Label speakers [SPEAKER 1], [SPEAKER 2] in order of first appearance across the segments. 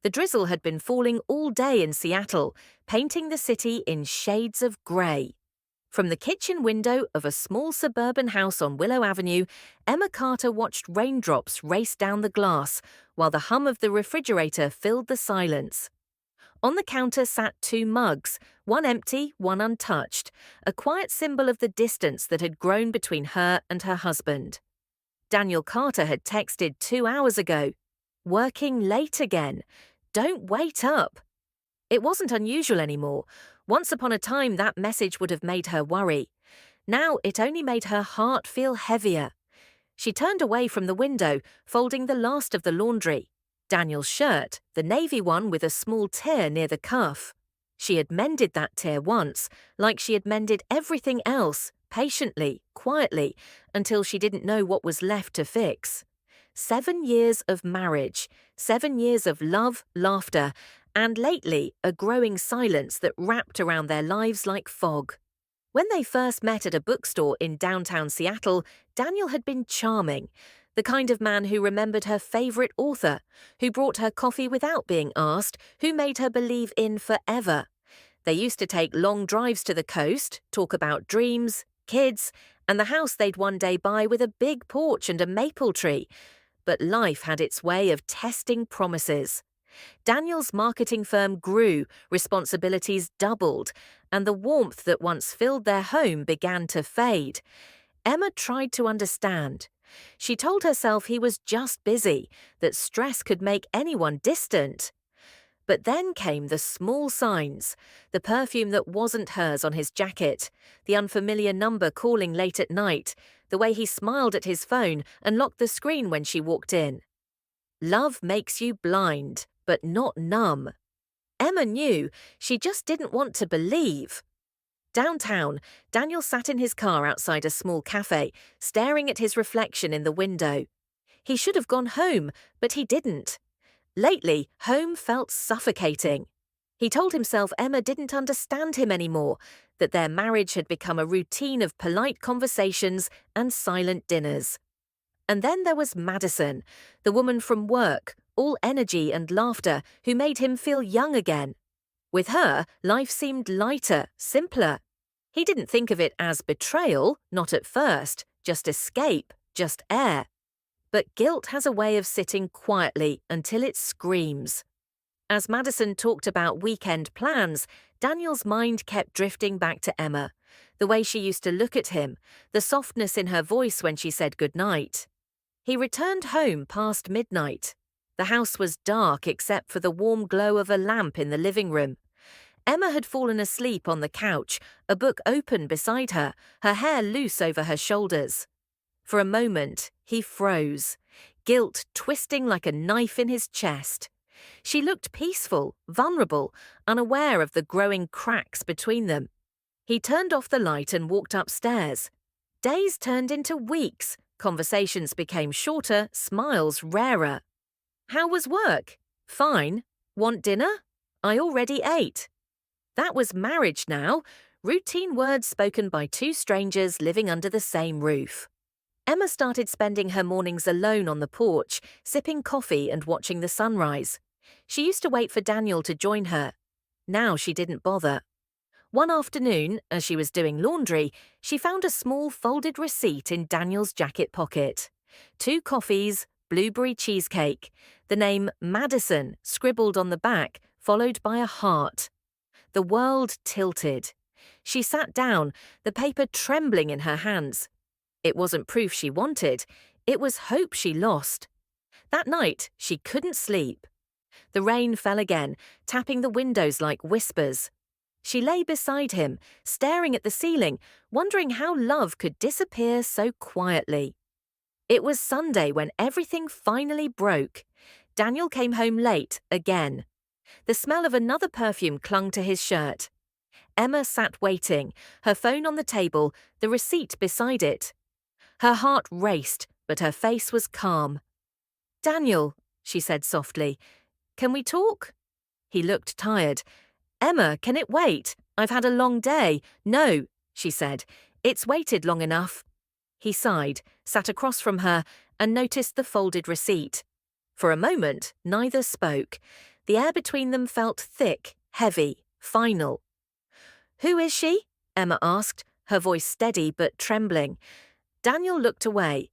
[SPEAKER 1] The drizzle had been falling all day in Seattle, painting the city in shades of grey. From the kitchen window of a small suburban house on Willow Avenue, Emma Carter watched raindrops race down the glass, while the hum of the refrigerator filled the silence. On the counter sat two mugs, one empty, one untouched, a quiet symbol of the distance that had grown between her and her husband. Daniel Carter had texted 2 hours ago, "Working late again. Don't wait up." It wasn't unusual anymore. Once upon a time, that message would have made her worry. Now it only made her heart feel heavier. She turned away from the window, folding the last of the laundry. Daniel's shirt, the navy one with a small tear near the cuff. She had mended that tear once, like she had mended everything else, patiently, quietly, until she didn't know what was left to fix. 7 years of marriage, 7 years of love, laughter, and lately a growing silence that wrapped around their lives like fog. When they first met at a bookstore in downtown Seattle, Daniel had been charming, the kind of man who remembered her favorite author, who brought her coffee without being asked, who made her believe in forever. They used to take long drives to the coast, talk about dreams, kids, and the house they'd one day buy with a big porch and a maple tree. But life had its way of testing promises. Daniel's marketing firm grew, responsibilities doubled, and the warmth that once filled their home began to fade. Emma tried to understand. She told herself he was just busy, that stress could make anyone distant. But then came the small signs, the perfume that wasn't hers on his jacket, the unfamiliar number calling late at night, the way he smiled at his phone and locked the screen when she walked in. Love makes you blind, but not numb. Emma knew, she just didn't want to believe. Downtown, Daniel sat in his car outside a small cafe, staring at his reflection in the window. He should have gone home, but he didn't. Lately, home felt suffocating. He told himself Emma didn't understand him anymore, that their marriage had become a routine of polite conversations and silent dinners. And then there was Madison, the woman from work, all energy and laughter, who made him feel young again. With her, life seemed lighter, simpler. He didn't think of it as betrayal, not at first, just escape, just air. But guilt has a way of sitting quietly until it screams. As Madison talked about weekend plans, Daniel's mind kept drifting back to Emma, the way she used to look at him, the softness in her voice when she said goodnight. He returned home past midnight. The house was dark except for the warm glow of a lamp in the living room. Emma had fallen asleep on the couch, a book open beside her, her hair loose over her shoulders. For a moment, he froze, guilt twisting like a knife in his chest. She looked peaceful, vulnerable, unaware of the growing cracks between them. He turned off the light and walked upstairs. Days turned into weeks, conversations became shorter, smiles rarer. "How was work?" "Fine." "Want dinner?" "I already ate." That was marriage now, routine words spoken by two strangers living under the same roof. Emma started spending her mornings alone on the porch, sipping coffee and watching the sunrise. She used to wait for Daniel to join her. Now she didn't bother. One afternoon, as she was doing laundry, she found a small folded receipt in Daniel's jacket pocket. 2 coffees, blueberry cheesecake, the name Madison scribbled on the back, followed by a heart. The world tilted. She sat down, the paper trembling in her hands. It wasn't proof she wanted, it was hope she lost. That night, she couldn't sleep. The rain fell again, tapping the windows like whispers. She lay beside him, staring at the ceiling, wondering how love could disappear so quietly. It was Sunday when everything finally broke. Daniel came home late, again. The smell of another perfume clung to his shirt. Emma sat waiting, her phone on the table, the receipt beside it. Her heart raced, but her face was calm. "Daniel," she said softly, "can we talk?" He looked tired. "Emma, can it wait? I've had a long day." "No," she said, "it's waited long enough." He sighed, sat across from her, and noticed the folded receipt. For a moment, neither spoke. The air between them felt thick, heavy, final. "Who is she?" Emma asked, her voice steady but trembling. Daniel looked away.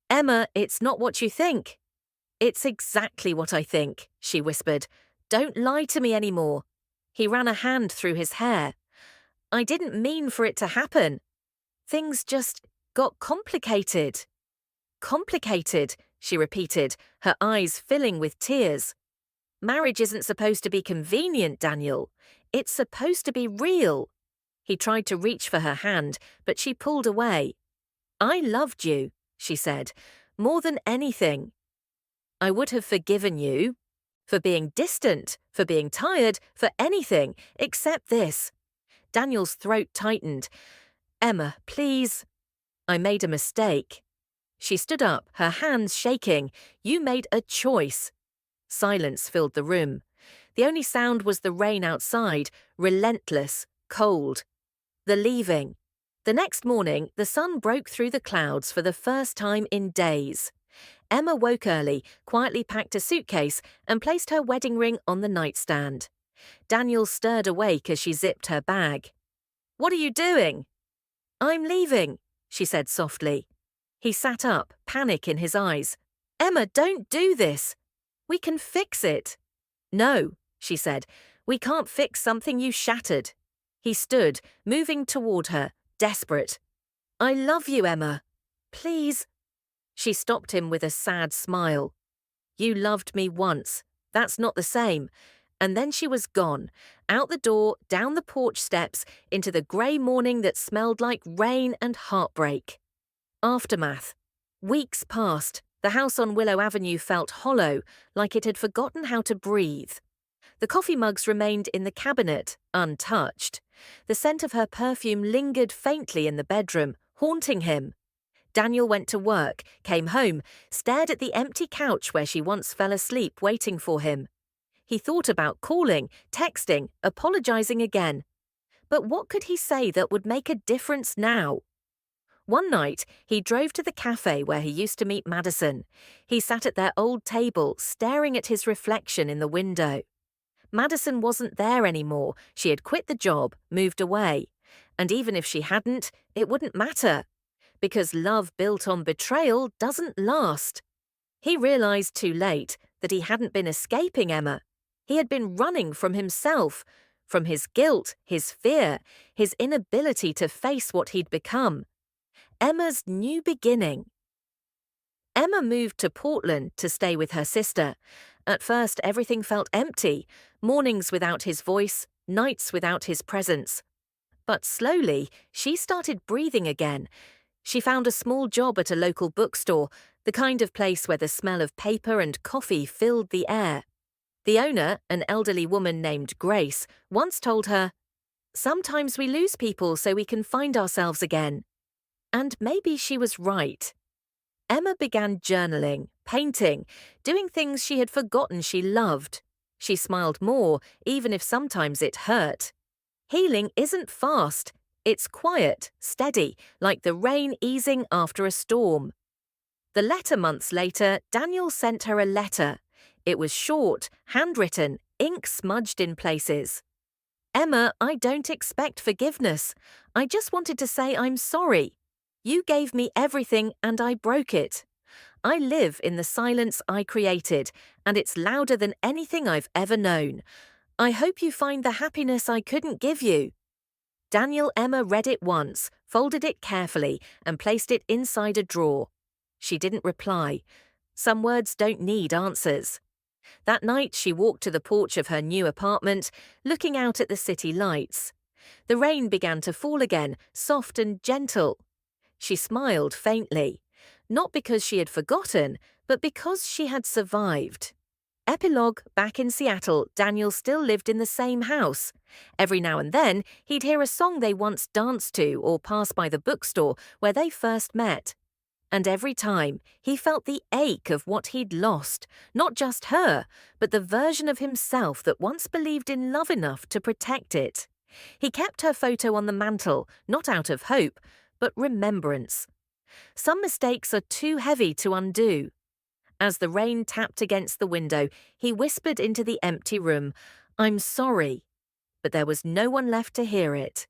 [SPEAKER 1] "Emma, it's not what you think." "It's exactly what I think," she whispered. "Don't lie to me anymore." He ran a hand through his hair. "I didn't mean for it to happen. Things just got complicated." "Complicated," she repeated, her eyes filling with tears. "Marriage isn't supposed to be convenient, Daniel. It's supposed to be real." He tried to reach for her hand, but she pulled away. "I loved you," she said, "more than anything. I would have forgiven you for being distant, for being tired, for anything except this." Daniel's throat tightened. "Emma, please." "I made a mistake." She stood up, her hands shaking. "You made a choice." Silence filled the room. The only sound was the rain outside, relentless, cold. The leaving. The next morning, the sun broke through the clouds for the first time in days. Emma woke early, quietly packed a suitcase, and placed her wedding ring on the nightstand. Daniel stirred awake as she zipped her bag. "What are you doing?" "I'm leaving," she said softly. He sat up, panic in his eyes. "Emma, don't do this. We can fix it." "No," she said. "We can't fix something you shattered." He stood, moving toward her, desperate. "I love you, Emma. Please." She stopped him with a sad smile. "You loved me once. That's not the same." And then she was gone, out the door, down the porch steps, into the grey morning that smelled like rain and heartbreak. Aftermath. Weeks passed. The house on Willow Avenue felt hollow, like it had forgotten how to breathe. The coffee mugs remained in the cabinet, untouched. The scent of her perfume lingered faintly in the bedroom, haunting him. Daniel went to work, came home, stared at the empty couch where she once fell asleep waiting for him. He thought about calling, texting, apologizing again. But what could he say that would make a difference now? One night, he drove to the cafe where he used to meet Madison. He sat at their old table, staring at his reflection in the window. Madison wasn't there anymore. She had quit the job, moved away. And even if she hadn't, it wouldn't matter. Because love built on betrayal doesn't last. He realized too late that he hadn't been escaping Emma. He had been running from himself, from his guilt, his fear, his inability to face what he'd become. Emma's new beginning. Emma moved to Portland to stay with her sister. At first, everything felt empty, mornings without his voice, nights without his presence. But slowly, she started breathing again. She found a small job at a local bookstore, the kind of place where the smell of paper and coffee filled the air. The owner, an elderly woman named Grace, once told her, "Sometimes we lose people so we can find ourselves again." And maybe she was right. Emma began journaling, painting, doing things she had forgotten she loved. She smiled more, even if sometimes it hurt. Healing isn't fast. It's quiet, steady, like the rain easing after a storm. The letter months later, Daniel sent her a letter. It was short, handwritten, ink smudged in places. "Emma, I don't expect forgiveness. I just wanted to say I'm sorry. You gave me everything and I broke it. I live in the silence I created, and it's louder than anything I've ever known. I hope you find the happiness I couldn't give you." Daniel Emma read it once, folded it carefully, and placed it inside a drawer. She didn't reply. Some words don't need answers. That night, she walked to the porch of her new apartment, looking out at the city lights. The rain began to fall again, soft and gentle. She smiled faintly, not because she had forgotten, but because she had survived. Epilogue. Back in Seattle, Daniel still lived in the same house. Every now and then, he'd hear a song they once danced to or pass by the bookstore where they first met. And every time, he felt the ache of what he'd lost, not just her, but the version of himself that once believed in love enough to protect it. He kept her photo on the mantel, not out of hope, but remembrance. Some mistakes are too heavy to undo. As the rain tapped against the window, he whispered into the empty room, "I'm sorry." But there was no one left to hear it.